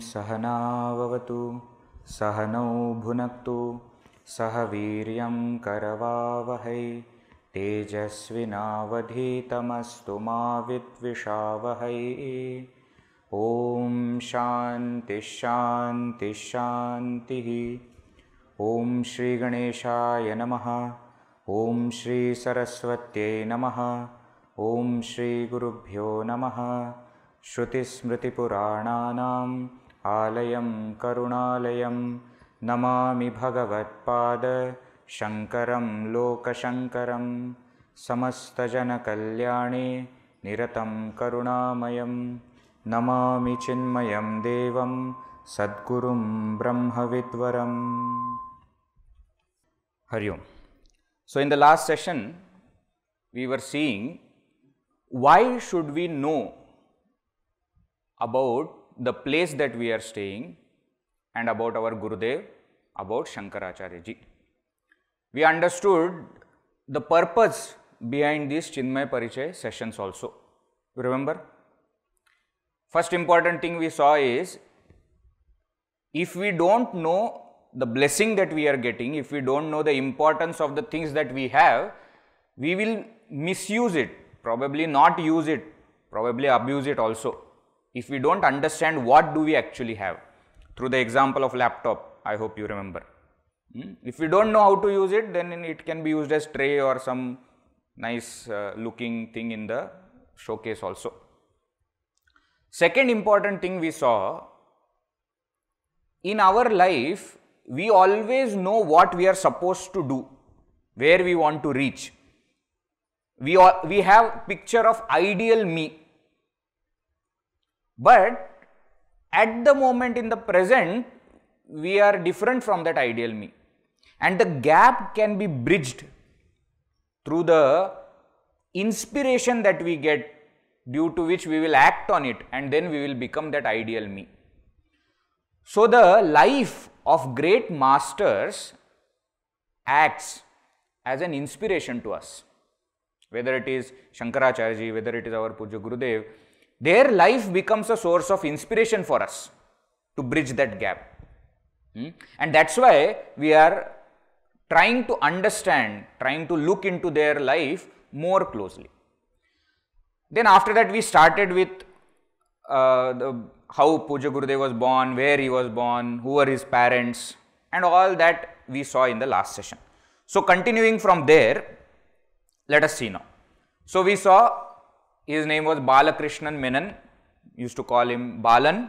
सहनाववतु सहनौ भुनक्तु सह वीर्यं करवावहै तेजस्विनावधीतमस्तु मा विद्विषावहै। ॐ शान्ति शान्ति शान्तिः। ॐ श्री गणेशाय नमः। ॐ श्री सरस्वत्यै नमः। ॐ श्री गुरुभ्यो नमः। श्रुतिस्मृतिपुराणानाम् आलयं करुणालयं नमामि भगवत्पाद शङ्करं लोकशङ्करं समस्तजनकल्याणे निरतं करुणामयं नमामि चिन्मयं देवं सद्गुरुं ब्रह्मविद्वरम्। Hari Om. So in the last session we were seeing why should we know about the place that we are staying and about our Gurudev, about Shankaracharya ji. We understood the purpose behind these Chinmay Parichay sessions also. You remember? First important thing we saw is, if we don't know the blessing that we are getting, if we don't know the importance of the things that we have, we will misuse it, probably not use it, probably abuse it also. If we don't understand what do we actually have, through the example of laptop, I hope you remember. If we don't know how to use it, then it can be used as tray or some nice looking thing in the showcase also. Second important thing we saw, in our life, we always know what we are supposed to do, where we want to reach. We have picture of ideal me. But at the moment in the present, we are different from that ideal me. And the gap can be bridged through the inspiration that we get, due to which we will act on it, and then we will become that ideal me. So the life of great masters acts as an inspiration to us. Whether it is Shankaracharya ji, whether it is our Pujya Gurudev, their life becomes a source of inspiration for us to bridge that gap. And that's why we are trying to understand, trying to look into their life more closely. Then after that we started with how Pujya Gurudev was born, where he was born, who were his parents, and all that we saw in the last session. So continuing from there, let us see now. So we saw his name was Balakrishnan Menon, used to call him Balan,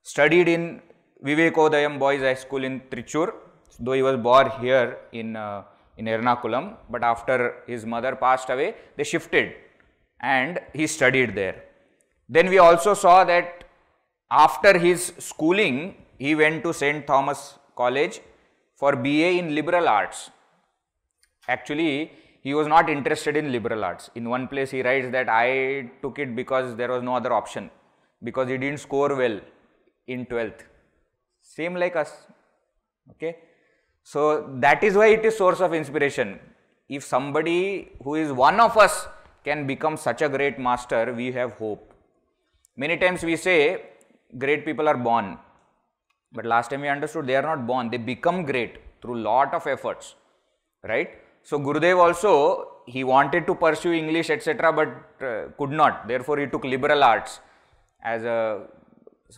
studied in Vivekodayam Boys High School in Trichur, though he was born here in Ernakulam, but after his mother passed away, they shifted and he studied there. Then we also saw that after his schooling, he went to St. Thomas College for BA in Liberal Arts. Actually, he was not interested in liberal arts. In one place he writes that I took it because there was no other option, because he didn't score well in 12th. Same like us. Okay. So that is why it is source of inspiration. If somebody who is one of us can become such a great master, we have hope. Many times we say great people are born, but last time we understood they are not born, they become great through lot of efforts, right? So Gurudev also, he wanted to pursue English etc., but could not. Therefore he took liberal arts as a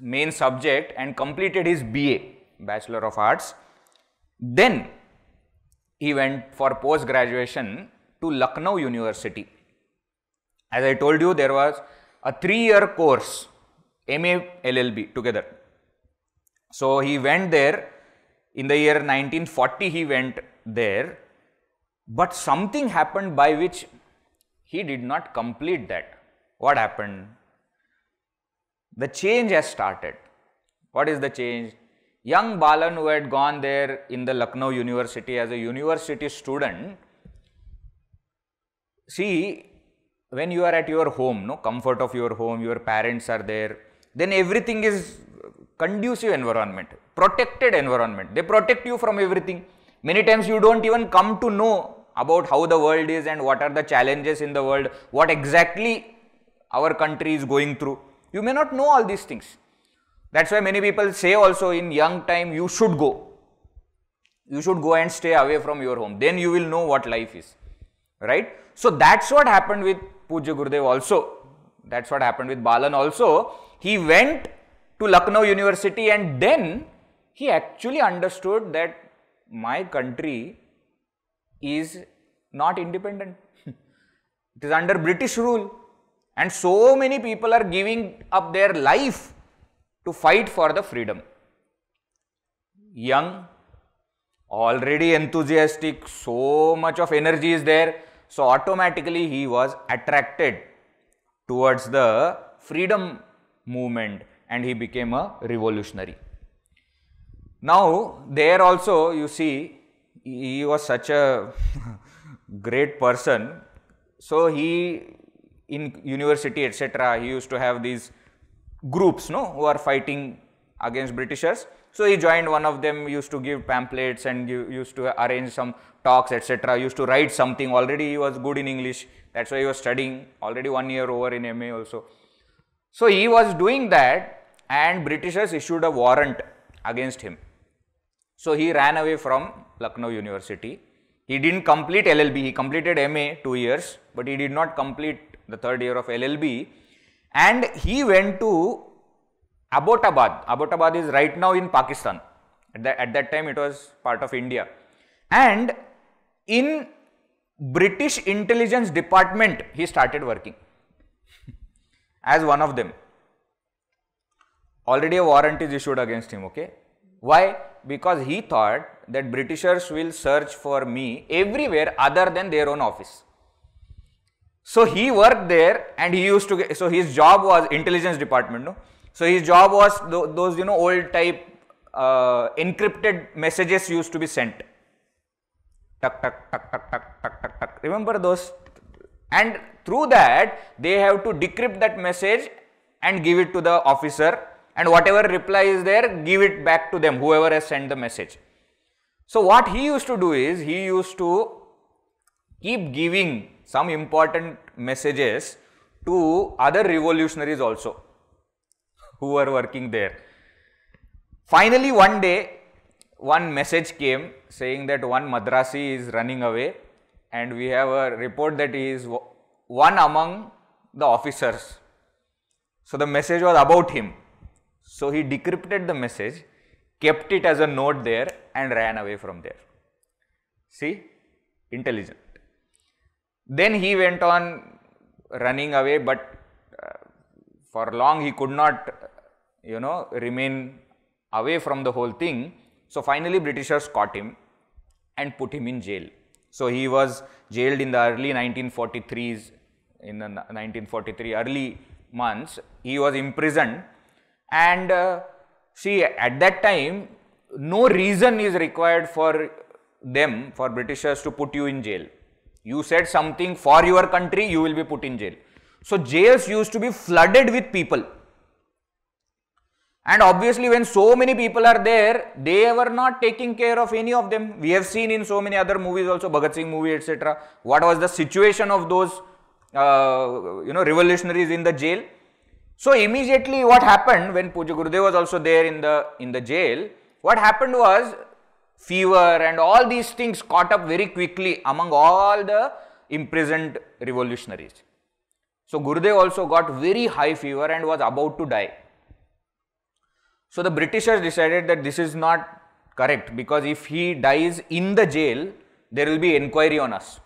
main subject and completed his BA, Bachelor of Arts. Then he went for post graduation to Lucknow University. As I told you, there was a 3-year course, MA LLB together. So he went there in the year 1940, he went there. But something happened by which he did not complete that. What happened? The change has started. What is the change? Young Balan, who had gone there in the Lucknow University as a university student, see, when you are at your home, no, comfort of your home, your parents are there, then everything is conducive environment, protected environment. They protect you from everything. Many times you don't even come to know about how the world is and what are the challenges in the world, what exactly our country is going through. You may not know all these things. That's why many people say also in young time you should go. You should go and stay away from your home. Then you will know what life is. Right? So that's what happened with Pujya Gurudev also. That's what happened with Balan also. He went to Lucknow University and then he actually understood that my country is not independent. It is under British rule. And so many people are giving up their life to fight for the freedom. Young, already enthusiastic, so much of energy is there. So automatically he was attracted towards the freedom movement and he became a revolutionary. Now there also you see he was such a great person. So he in university etc. he used to have these groups who are fighting against Britishers. So he joined one of them, used to give pamphlets and used to arrange some talks etc. Used to write something. Already he was good in English. That's why he was studying already 1 year over in MA also. So he was doing that and Britishers issued a warrant against him. So he ran away from Lucknow University. He didn't complete LLB. He completed MA 2 years, but he did not complete the 3rd year of LLB. And he went to Abbottabad. Abbottabad is right now in Pakistan. At that time it was part of India. And in British intelligence department he started working as one of them. Already a warrant is issued against him, okay. Why? Because he thought that Britishers will search for me everywhere other than their own office. So he worked there and he used to get, so his job was intelligence department, no? So his job was those old type encrypted messages used to be sent. Tuck, tuck, tuck, tuck, tuck, tuck, tuck, tuck. Remember those? And through that they have to decrypt that message and give it to the officer, and whatever reply is there, give it back to them, whoever has sent the message. So what he used to do is, he used to keep giving some important messages to other revolutionaries also who were working there. Finally one day, one message came saying that one Madrasi is running away and we have a report that he is one among the officers. So the message was about him. So he decrypted the message, kept it as a note there and ran away from there. See, intelligent. Then he went on running away, but for long he could not, remain away from the whole thing. So finally Britishers caught him and put him in jail. So he was jailed in the early 1943s, in the 1943 early months. He was imprisoned. And see, at that time, no reason is required for them, for Britishers to put you in jail. You said something for your country, you will be put in jail. So jails used to be flooded with people. And obviously when so many people are there, they were not taking care of any of them. We have seen in so many other movies also, Bhagat Singh movie, etc. What was the situation of those, revolutionaries in the jail? So immediately what happened when Pujya Gurudev was also there in the jail, what happened was fever and all these things caught up very quickly among all the imprisoned revolutionaries. So Gurudev also got very high fever and was about to die. So the Britishers decided that this is not correct, because if he dies in the jail, there will be inquiry on us.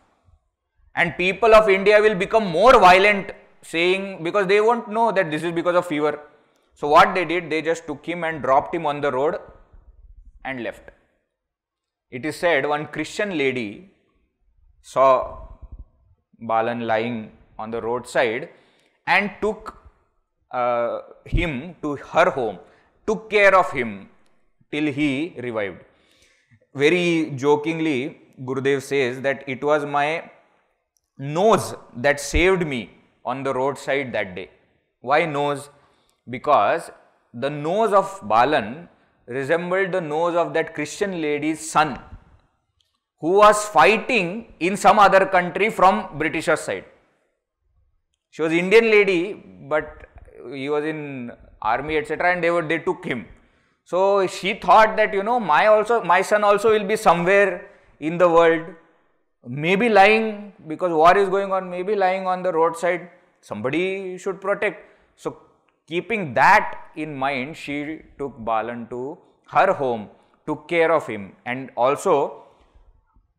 And people of India will become more violent, saying, because they won't know that this is because of fever. So what they did, they just took him and dropped him on the road and left. It is said one Christian lady saw Balan lying on the roadside and took him to her home took care of him till he revived. Very jokingly, Gurudev says that it was my nose that saved me on the roadside that day. Why nose? Because the nose of Balan resembled the nose of that Christian lady's son who was fighting in some other country from Britishers side. She was Indian lady, but he was in army, etc., and they took him. So she thought that, my son also will be somewhere in the world, maybe lying, because war is going on, maybe lying on the roadside. Somebody should protect. So keeping that in mind, she took Balan to her home, took care of him, and also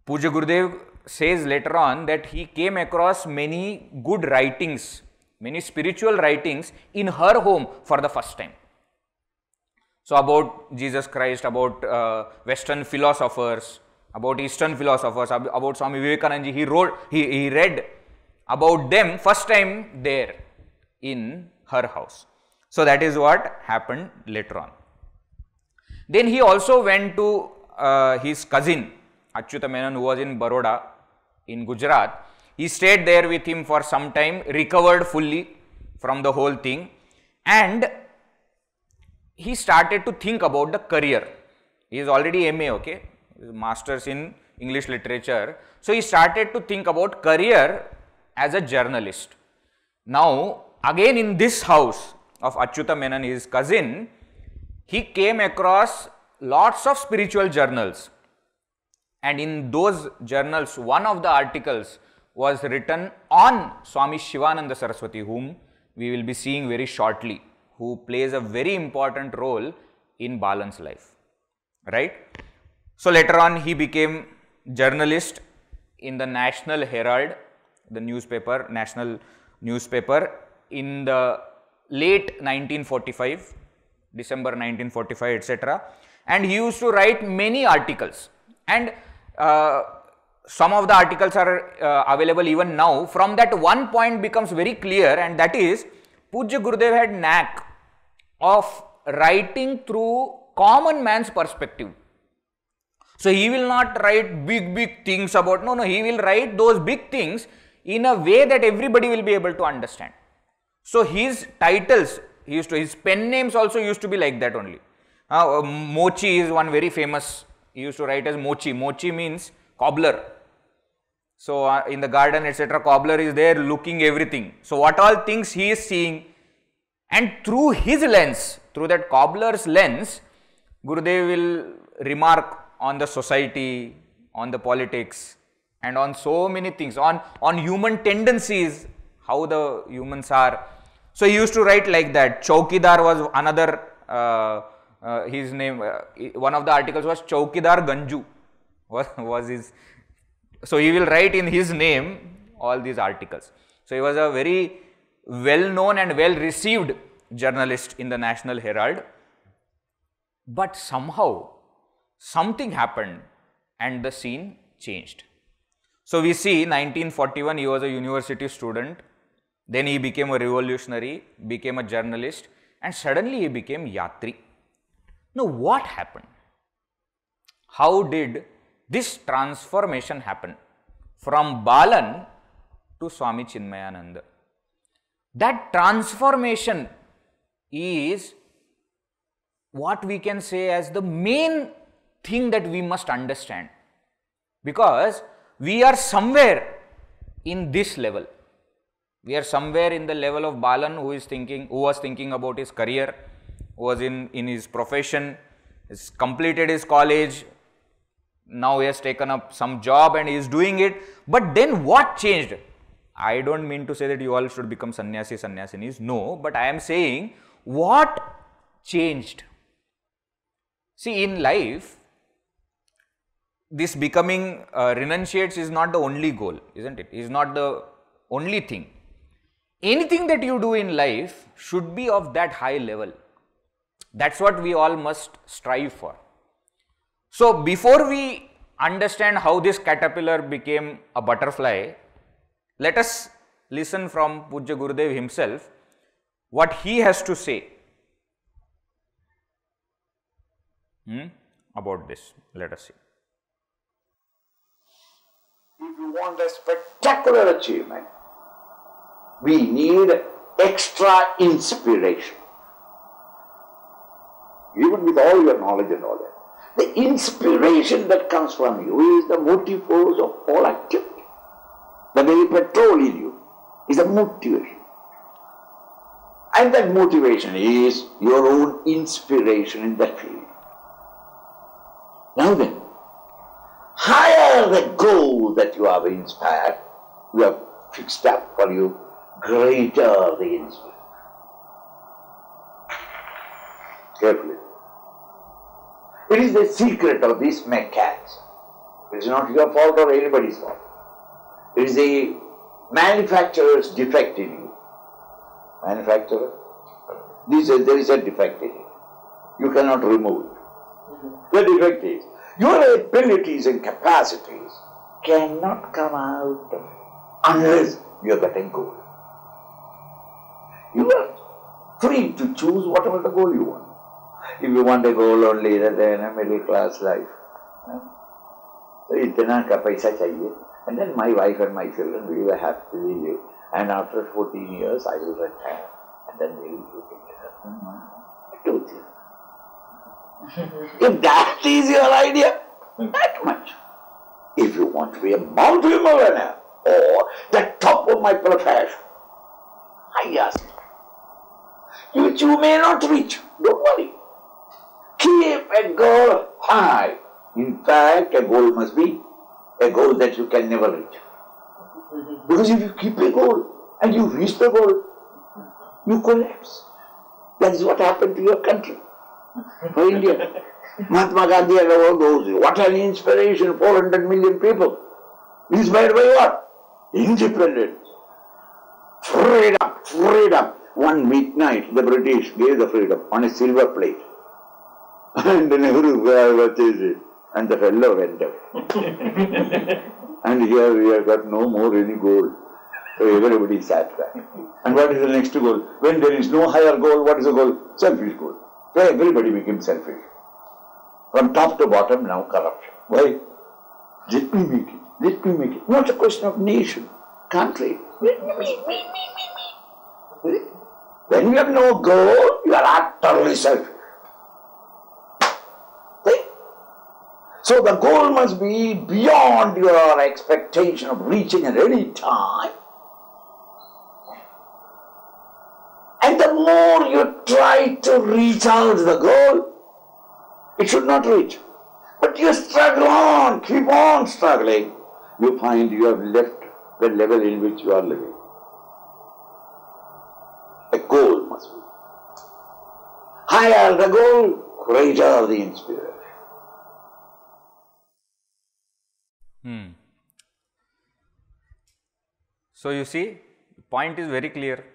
Pujya Gurudev says later on that he came across many good writings, many spiritual writings in her home for the first time. So about Jesus Christ, about Western philosophers, about Eastern philosophers, about Swami Vivekananda, he read about them first time there in her house. So that is what happened later on. Then he also went to his cousin Achyuta Menon, who was in Baroda in Gujarat. He stayed there with him for some time, recovered fully from the whole thing, and he started to think about the career. He is already MA, okay, Masters in English Literature. So he started to think about career as a journalist. Now, again in this house of Achyuta Menon, his cousin, he came across lots of spiritual journals. And in those journals, one of the articles was written on Swami Shivananda Saraswati, whom we will be seeing very shortly, who plays a very important role in Balan's life, right? So later on, he became journalist in the National Herald, the newspaper, national newspaper, in the late 1945, December 1945, etc. And he used to write many articles, and some of the articles are available even now. From that, one point becomes very clear, and that is Pujya Gurudev had knack of writing through common man's perspective. So he will not write big things about, no, he will write those big things in a way that everybody will be able to understand. So his titles, his pen names also used to be like that only. Mochi is one very famous. He used to write as Mochi. Mochi means cobbler. So in the garden, etc., cobbler is there looking everything. So what all things he is seeing, and through his lens, through that cobbler's lens, Gurudev will remark on the society, on the politics, and on so many things, on human tendencies, how the humans are. So he used to write like that. Chaukidar was another, his name, one of the articles was Chaukidar Ganju, was his. So he will write in his name all these articles. So he was a very well known and well received journalist in the National Herald. But somehow something happened and the scene changed. So we see 1941 he was a university student, then he became a revolutionary, became a journalist, and suddenly he became Yatri. Now what happened? How did this transformation happen from Balan to Swami Chinmayananda? That transformation is what we can say as the main thing that we must understand, because we are somewhere in this level. We are somewhere in the level of Balan, who was thinking about his career, who was in his profession, has completed his college, now he has taken up some job and he is doing it. But then what changed? I don't mean to say that you all should become sannyasinis, no, but I am saying what changed. See, in life, this becoming renunciates is not the only goal, isn't it? Is not the only thing. Anything that you do in life should be of that high level. That's what we all must strive for. So before we understand how this caterpillar became a butterfly, let us listen from Pujya Gurudev himself, what he has to say. about this. Let us see. If you want a spectacular achievement, we need extra inspiration. Even with all your knowledge and all that, the inspiration that comes from you is the motive force of all activity. The very petrol in you is a motivation. And that motivation is your own inspiration in that field. Now then, higher the goal that you have inspired, you have fixed up for you, greater the inspiration. Carefully. It is the secret of this mechanism. It is not your fault or anybody's fault. It is the manufacturer's defect in you. Manufacturer, there is a defect in you. You cannot remove it. The defect is, your abilities and capacities cannot come out unless you are getting goal. You are free to choose whatever the goal you want. If you want a goal only, then a middle class life. So itna ka paisa chahiye. And then my wife and my children will happily live. And after 14 years, I will retire. And then they will look together. If that is your idea, that much. If you want to be a multi-millionaire or the top of my profession, I ask you, which you may not reach, don't worry. Keep a goal high. In fact, a goal must be a goal that you can never reach. Because if you keep a goal and you reach the goal, you collapse. That is what happened to your country, for India. Mahatma Gandhi and all those, what an inspiration, 400 million people. Inspired by what? Independence. Freedom, freedom. One midnight, the British gave the freedom on a silver plate. And Nehru purchased it. And the fellow went away. And here we have got no more any gold. So everybody is satisfied. And what is the next goal? When there is no higher goal, what is the goal? Selfish goal. So everybody became selfish. From top to bottom, now corruption. Why? Let me make it. Let me make it. Not a question of nation, country. Me. When you have no goal, you are utterly selfish. So the goal must be beyond your expectation of reaching at any time. And the more you try to reach out the goal, it should not reach. But you struggle on, keep on struggling. You find you have left the level in which you are living. A goal must be. Higher the goal, greater the inspiration. So you see, the point is very clear.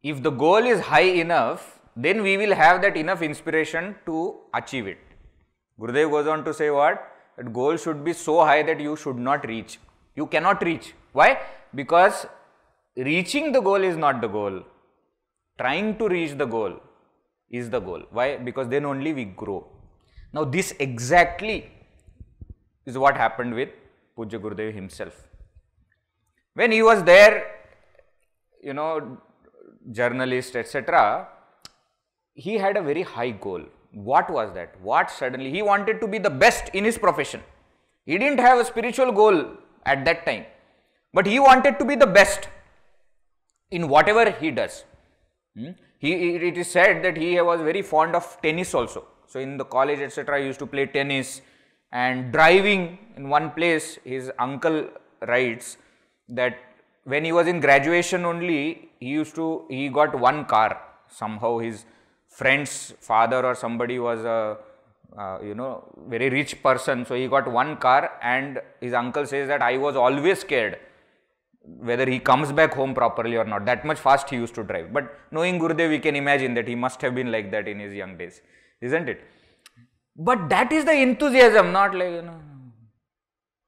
If the goal is high enough, then we will have that enough inspiration to achieve it. Gurudev goes on to say what? That goal should be so high that you should not reach. You cannot reach. Why? Because reaching the goal is not the goal. Trying to reach the goal is the goal. Why? Because then only we grow. Now this exactly is what happened with Pujya Gurudev himself. When he was there, journalist, etc., he had a very high goal. What was that? What suddenly? He wanted to be the best in his profession. He didn't have a spiritual goal at that time, but he wanted to be the best in whatever he does. It is said that he was very fond of tennis also. So in the college, etc., he used to play tennis and driving. In one place, his uncle writes that when he was in graduation only, he got one car. Somehow his friend's father or somebody was a very rich person, so he got one car, and his uncle says that I was always scared whether he comes back home properly or not. That much fast he used to drive. But knowing Gurudev, we can imagine that he must have been like that in his young days, isn't it? But that is the enthusiasm, not like,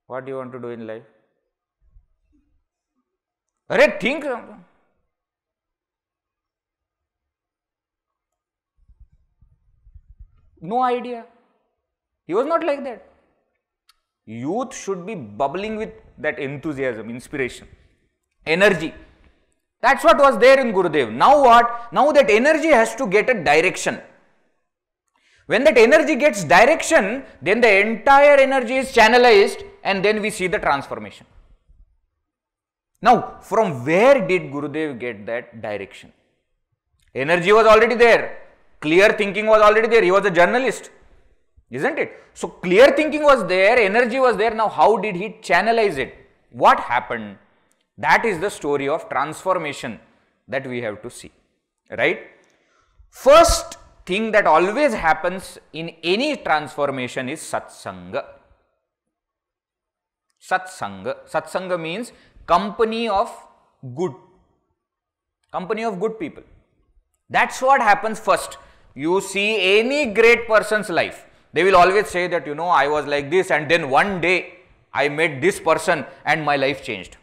what do you want to do in life? Think. No idea. He was not like that. Youth should be bubbling with that enthusiasm, inspiration, energy. That's what was there in Gurudev. Now what? Now that energy has to get a direction. When that energy gets direction, then the entire energy is channelized and then we see the transformation. Now, from where did Gurudev get that direction? Energy was already there. Clear thinking was already there. He was a journalist, isn't it? So, clear thinking was there, energy was there. Now, how did he channelize it? What happened? That is the story of transformation that we have to see, right? First thing that always happens in any transformation is satsanga. Satsanga. Satsanga means company of good people. That's what happens first. You see any great person's life, they will always say that, I was like this and then one day I met this person and my life changed.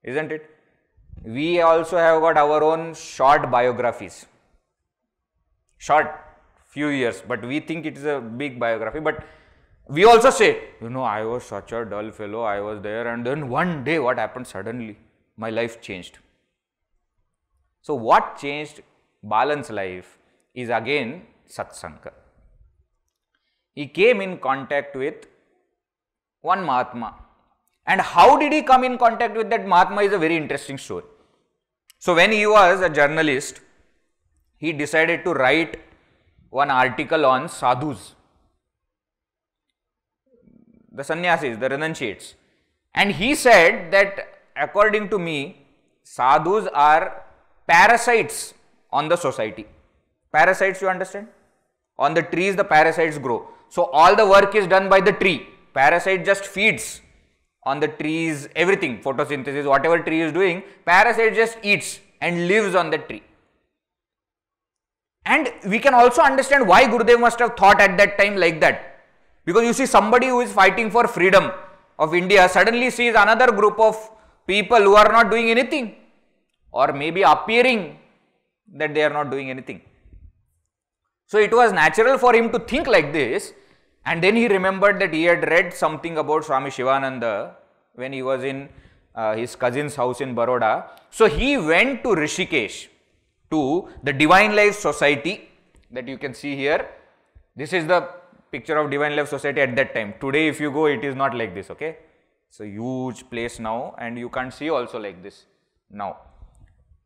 Isn't it? We also have got our own short biographies. Short, few years, but we think it is a big biography. But we also say, I was such a dull fellow, I was there and then one day what happened suddenly? My life changed. So what changed Balan's life is again satsanga. He came in contact with one Mahatma. And how did he come in contact with that Mahatma is a very interesting story. So when he was a journalist, he decided to write one article on sadhus, the sannyasis, the renunciates. And he said that according to me, sadhus are parasites on the society. Parasites, you understand? On the trees, the parasites grow. So all the work is done by the tree. Parasite just feeds on the trees, everything, photosynthesis, whatever tree is doing, parasite just eats and lives on the tree. And we can also understand why Gurudev must have thought at that time like that. Because you see, somebody who is fighting for freedom of India suddenly sees another group of people who are not doing anything, or maybe appearing that they are not doing anything. So it was natural for him to think like this. And then he remembered that he had read something about Swami Shivananda when he was in his cousin's house in Baroda. So he went to Rishikesh, to the Divine Life Society that you can see here. This is the picture of Divine Life Society at that time. Today if you go, it is not like this, okay. It's a huge place now and you can't see also like this now.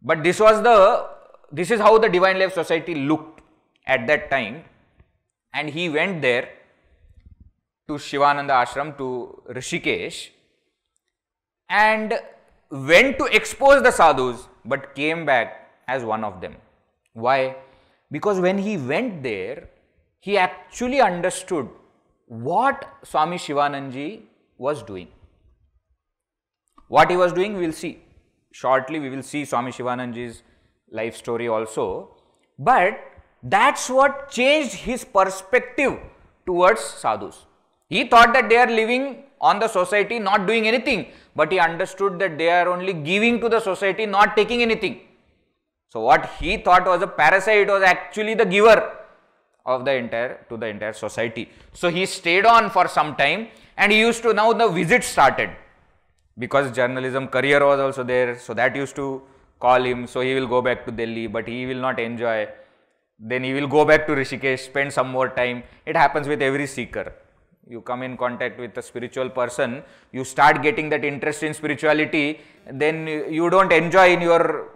But this is how the Divine Life Society looked at that time. And he went there to Shivananda Ashram, to Rishikesh, and went to expose the sadhus, but came back as one of them. Why? Because when he went there, he actually understood what Swami Shivanandaji was doing. What he was doing, we will see. Shortly, we will see Swami Shivanandaji's life story also. But that's what changed his perspective towards sadhus. He thought that they are living on the society, not doing anything, but he understood that they are only giving to the society, not taking anything. So what he thought was a parasite was actually the giver of the entire society. So he stayed on for some time, and he used to, now the visits started, because journalism career was also there, so that used to call him. So he will go back to Delhi, but he will not enjoy. Then he will go back to Rishikesh, spend some more time. It happens with every seeker. You come in contact with a spiritual person, you start getting that interest in spirituality, then you don't enjoy in your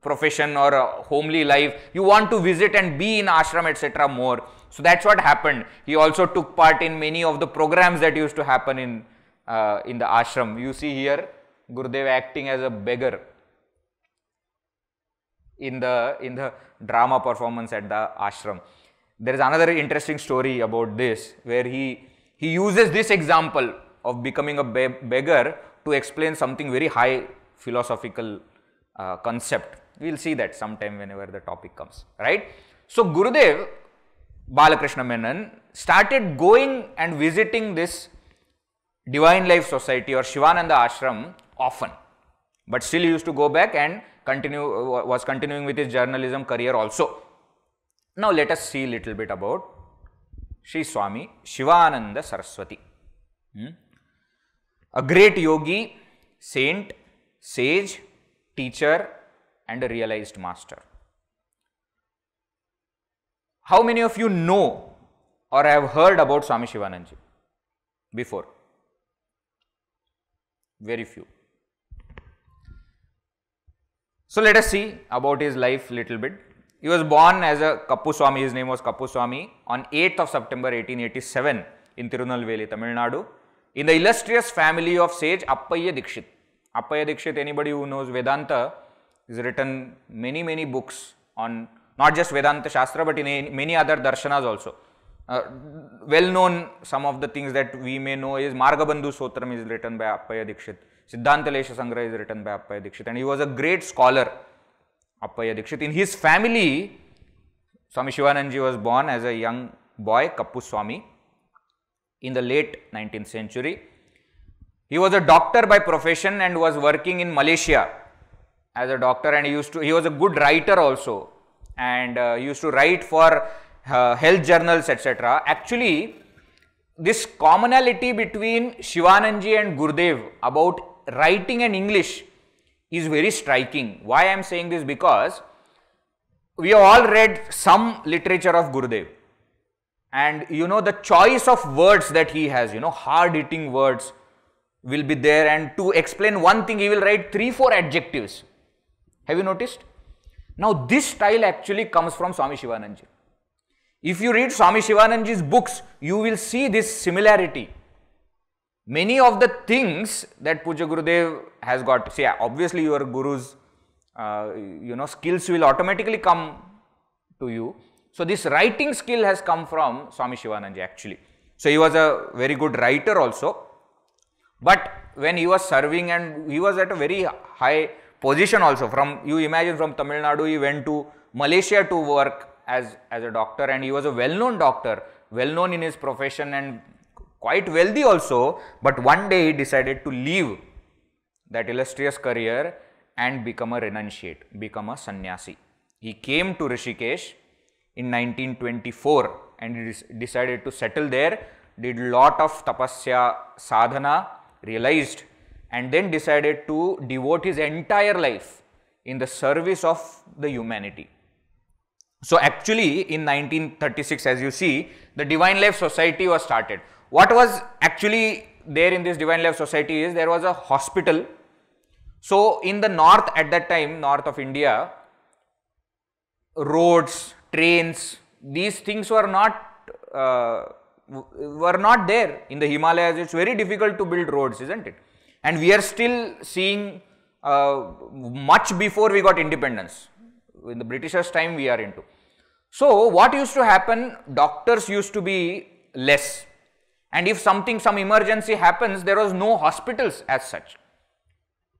profession or homely life. You want to visit and be in ashram, etc. more. So that's what happened. He also took part in many of the programs that used to happen in the ashram. You see here Gurudev acting as a beggar in the drama performance at the ashram. There is another interesting story about this, where he uses this example of becoming a beggar to explain something very high philosophical concept. We will see that sometime whenever the topic comes, right? So Gurudev Balakrishna Menon started going and visiting this Divine Life Society or Shivananda Ashram often, but still he used to go back and was continuing with his journalism career also. Now let us see a little bit about Sri Swami Shivananda Saraswati. A great yogi, saint, sage, teacher and a realized master. How many of you know or have heard about Swami Shivananda before? Very few. So let us see about his life little bit. He was born as a Kappuswami, his name was Kappuswami, on 8th of September 1887 in Tirunelveli, Tamil Nadu, in the illustrious family of sage Appaya Dikshit. Appaya Dikshit, anybody who knows Vedanta, has written many books on not just Vedanta Shastra but in many other darshanas also. Well known, some of the things that we may know is Margabandhu Sotram is written by Appaya Dikshit, Siddhanta Lesha Sangraha is written by Appaya Dikshit, and he was a great scholar, Appaya Dikshit. In his family, Swami Shivananda was born as a young boy, Kappuswami, in the late 19th century. He was a doctor by profession and was working in Malaysia as a doctor, and he was a good writer also, and he used to write for health journals, etc. Actually, this commonality between Shivananda and Gurudev about writing and English is very striking. Why I am saying this? Because we have all read some literature of Gurudev, and you know the choice of words that he has, you know, hard hitting words will be there, and to explain one thing he will write 3-4 adjectives. Have you noticed? Now this style actually comes from Swami Shivananda. If you read Swami Shivananda's books, you will see this similarity. Many of the things that Puja Gurudev has got, see, obviously your guru's skills will automatically come to you. So this writing skill has come from Swami Shivananda actually. So he was a very good writer also. But when he was serving, and he was at a very high position also, you imagine from Tamil Nadu he went to Malaysia to work as a doctor, and he was a well-known doctor, well-known in his profession and quite wealthy also. But one day he decided to leave that illustrious career and become a renunciate, become a sannyasi. He came to Rishikesh in 1924 and he decided to settle there, did lot of tapasya, sadhana, realized, and then decided to devote his entire life in the service of the humanity. So actually in 1936, as you see, the Divine Life Society was started. What was actually there in this Divine Life Society is there was a hospital. So in the north at that time, north of India, roads, trains, these things were not there. In the Himalayas, it's very difficult to build roads, isn't it? And we are still seeing much before we got independence. In the Britishers' time we are into. So what used to happen, doctors used to be less, and if some emergency happens, there was no hospitals as such.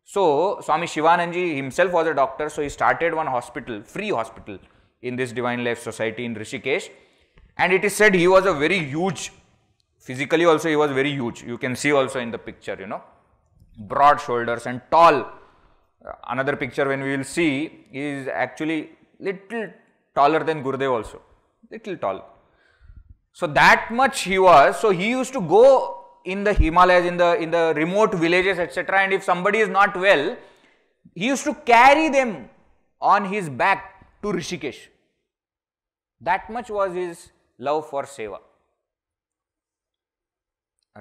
So Swami Shivananda himself was a doctor, so he started one hospital, free hospital in this Divine Life Society in Rishikesh, and it is said he was a very huge, physically also he was very huge. You can see also in the picture, you know, broad shoulders and tall. Another picture when we will see is actually little taller than Gurudev also, little tall. So that much he was. So he used to go in the Himalayas, in the remote villages, etc. And if somebody is not well, he used to carry them on his back to Rishikesh. That much was his love for seva.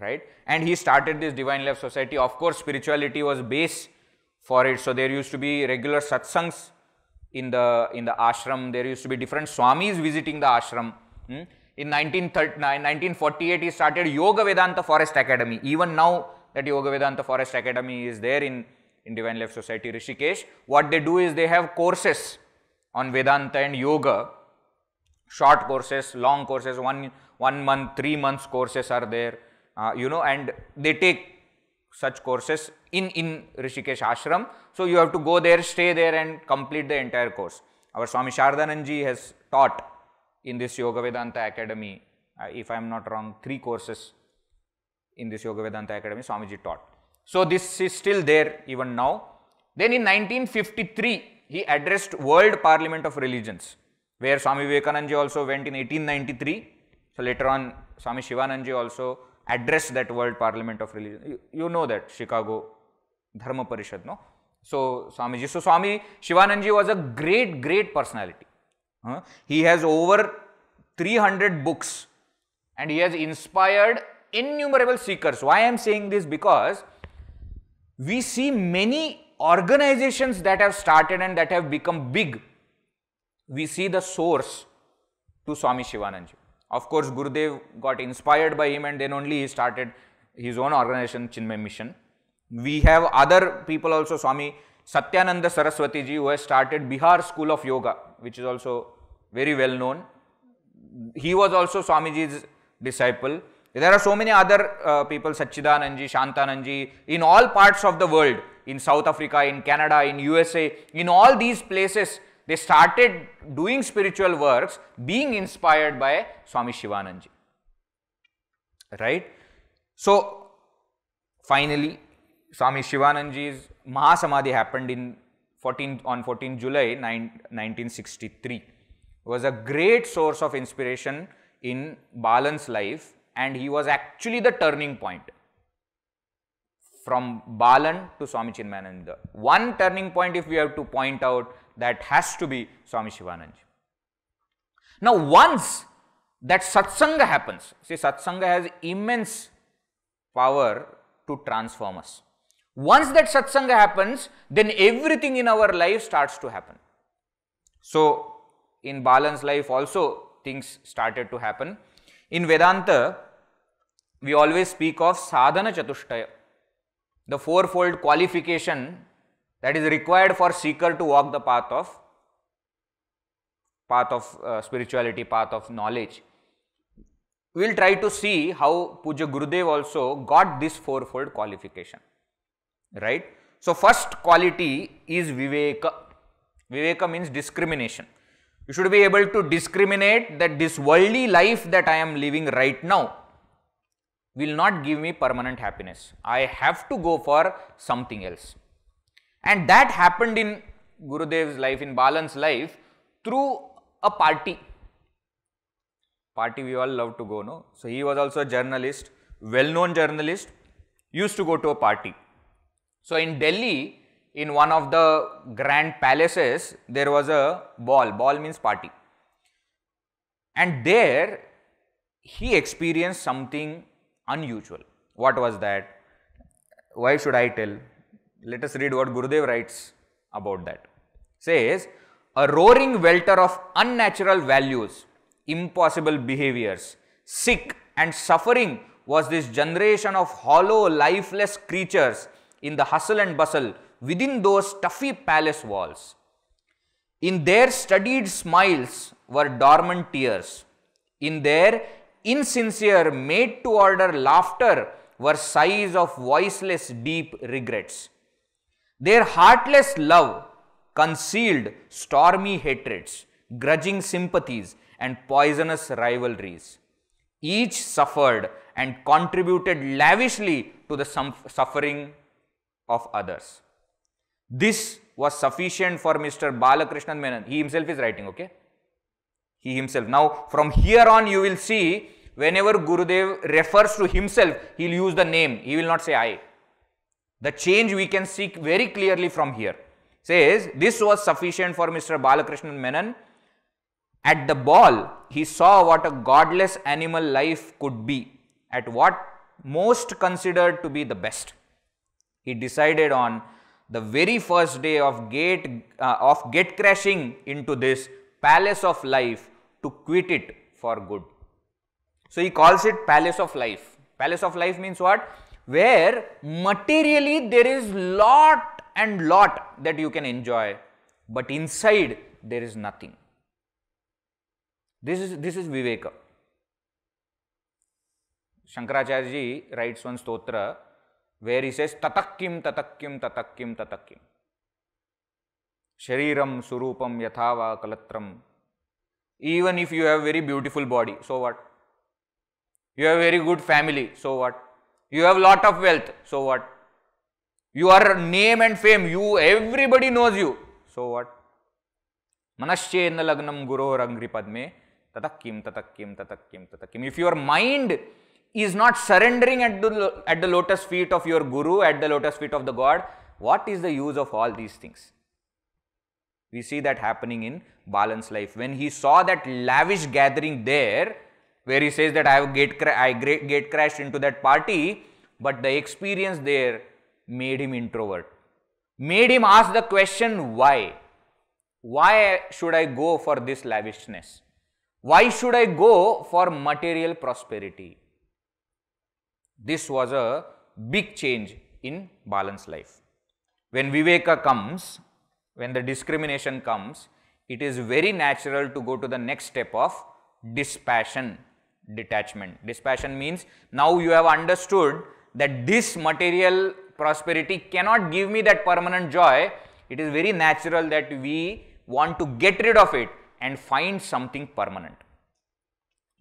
Right? And he started this Divine Life Society. Of course, spirituality was base for it. So there used to be regular satsangs in the ashram. There used to be different swamis visiting the ashram. In 1948, he started Yoga Vedanta Forest Academy. Even now, that Yoga Vedanta Forest Academy is there in Divine Life Society Rishikesh. What they do is they have courses on Vedanta and Yoga, short courses, long courses, one month, 3 months courses are there, and they take such courses in Rishikesh ashram. So you have to go there, stay there and complete the entire course. Our Swami Shardananji has taught in this Yoga Vedanta Academy, if I am not wrong, 3 courses in this Yoga Vedanta Academy Swamiji taught. So this is still there even now. Then in 1953, he addressed World Parliament of Religions. where Swami Vivekananda also went in 1893. So later on, Swami Shivananda also addressed that World Parliament of Religion. You know that, Chicago Dharma Parishad, no? So Swamiji, so Swami Shivananda was a great personality. He has over 300 books and he has inspired innumerable seekers. Why I am saying this? Because we see many organizations that have started and that have become big. We see the source to Swami Shivananda. Of course, Gurudev got inspired by him and then only he started his own organization, Chinmay Mission. We have other people also, Swami Satyananda Saraswati ji, who has started Bihar School of Yoga, which is also very well known. He was also Swamiji's disciple. There are so many other people, Sachidanand ji, Shantanand ji, in all parts of the world, in South Africa, in Canada, in USA, in all these places, they started doing spiritual works, being inspired by Swami Shivananda ji. Right? So, finally, Swami Shivananda ji's Mahasamadhi happened on 14 July 1963. It was a great source of inspiration in Balan's life, and he was actually the turning point from Balan to Swami Chinmayananda. One turning point, if we have to point out, that has to be Swami Shivananda. Now, once that satsanga happens, see, satsanga has immense power to transform us. Once that satsanga happens, then everything in our life starts to happen. So, in Balan's life also things started to happen. In Vedanta, we always speak of sadhana chatushtaya, the fourfold qualification that is required for seeker to walk the path of spirituality, path of knowledge. We will try to see how Puja Gurudev also got this fourfold qualification, right? So, first quality is Viveka. Viveka means discrimination. You should be able to discriminate that this worldly life that I am living right now will not give me permanent happiness. I have to go for something else. And that happened in Gurudev's life, in Balan's life, through a party. Party we all love to go, no? So, he was also a journalist, well-known journalist, used to go to a party. So, in Delhi, in one of the grand palaces, there was a ball. Ball means party. And there, he experienced something unusual. What was that? Why should I tell? Let us read what Gurudev writes about that. Says, a roaring welter of unnatural values, impossible behaviors, sick and suffering was this generation of hollow, lifeless creatures in the hustle and bustle within those stuffy palace walls. In their studied smiles were dormant tears. In their insincere, made-to-order laughter were sighs of voiceless, deep regrets. Their heartless love concealed stormy hatreds, grudging sympathies, and poisonous rivalries. Each suffered and contributed lavishly to the suffering of others. This was sufficient for Mr. Balakrishnan Menon. He himself is writing, okay? He himself. Now, from here on, you will see whenever Gurudev refers to himself, he will use the name. He will not say I. The change we can see very clearly from here. Says, this was sufficient for Mr. Balakrishnan Menon. At the ball, he saw what a godless animal life could be, at what most considered to be the best. He decided on the very first day of get crashing into this palace of life to quit it for good. So, he calls it palace of life. Palace of life means what? Where materially there is lot and lot that you can enjoy, but inside there is nothing. This is Viveka. Shankaracharya ji writes one stotra where he says, Tatakkim, Tatakkim, Tatakkim, Tatakkim. Shariram, Surupam, Yathava, Kalatram. Even if you have very beautiful body, so what? You have very good family, so what? You have lot of wealth, so what? You are name and fame, everybody knows you, so what? Manasyenna lagnam gurohorangri padme tatakkim tatakkim tatakkim tatakkim. If your mind is not surrendering at the lotus feet of your guru, at the lotus feet of the God, what is the use of all these things? We see that happening in Balan's life. When he saw that lavish gathering there, where he says that I gate crashed into that party, but the experience there made him introvert, made him ask the question, why? Why should I go for this lavishness? Why should I go for material prosperity? This was a big change in Balan's life. When Viveka comes, when the discrimination comes, it is very natural to go to the next step of dispassion, detachment. Dispassion means now you have understood that this material prosperity cannot give me that permanent joy. It is very natural that we want to get rid of it and find something permanent.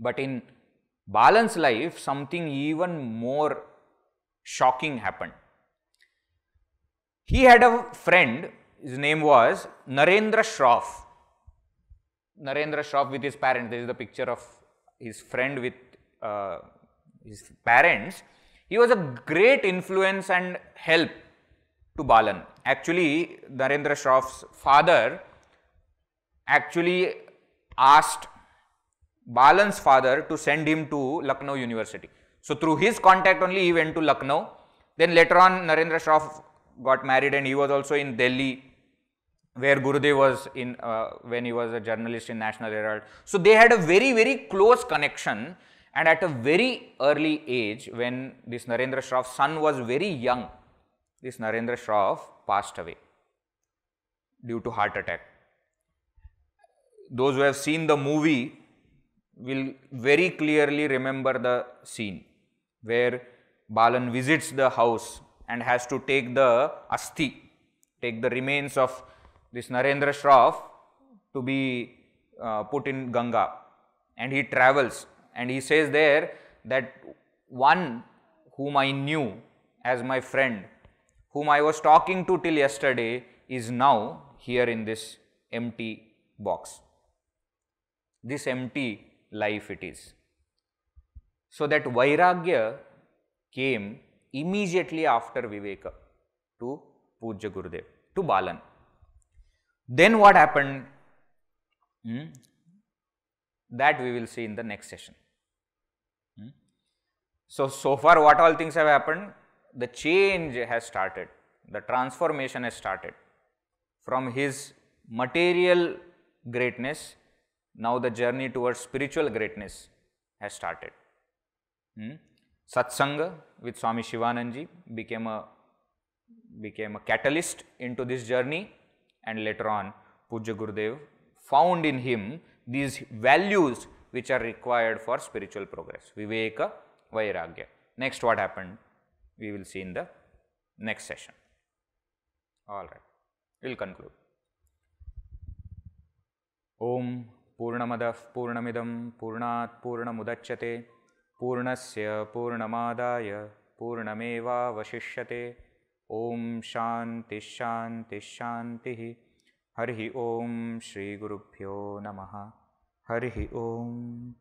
But in Balan's life, something even more shocking happened. He had a friend, his name was Narendra Shroff. Narendra Shroff with his parents. This is the picture of his friend with his parents. He was a great influence and help to Balan. Actually, Narendra Shroff's father actually asked Balan's father to send him to Lucknow University. So, through his contact only he went to Lucknow. Then later on Narendra Shroff got married and he was also in Delhi, where Gurudev was in when he was a journalist in National Herald. So, they had a very, very close connection, and at a very early age, when this Narendra Shroff's son was very young, this Narendra Shroff passed away due to heart attack. Those who have seen the movie will very clearly remember the scene where Balan visits the house and has to take the asthi, take the remains of this Narendra Shroff to be put in Ganga, and he travels and he says there that one whom I knew as my friend, whom I was talking to till yesterday, is now here in this empty box. This empty life it is. So that Vairagya came immediately after Viveka to Pujya Gurudev, to Balan. Then what happened? That we will see in the next session. So far what all things have happened? The change has started, the transformation has started. From his material greatness, now the journey towards spiritual greatness has started. Satsanga with Swami Shivanandaji became a catalyst into this journey, and later on Pujya Gurudev found in him these values which are required for spiritual progress. Viveka, Vairagya. Next what happened? We will see in the next session. Alright, we will conclude. Om Purnamadav Purnamidam Purnat Purnamudachyate Purnasya Purnamadaya Purnameva Vashishyate. Om Shanti Shanti Shanti. Harihi Om Shri Gurubhyo Namaha. Harihi Om.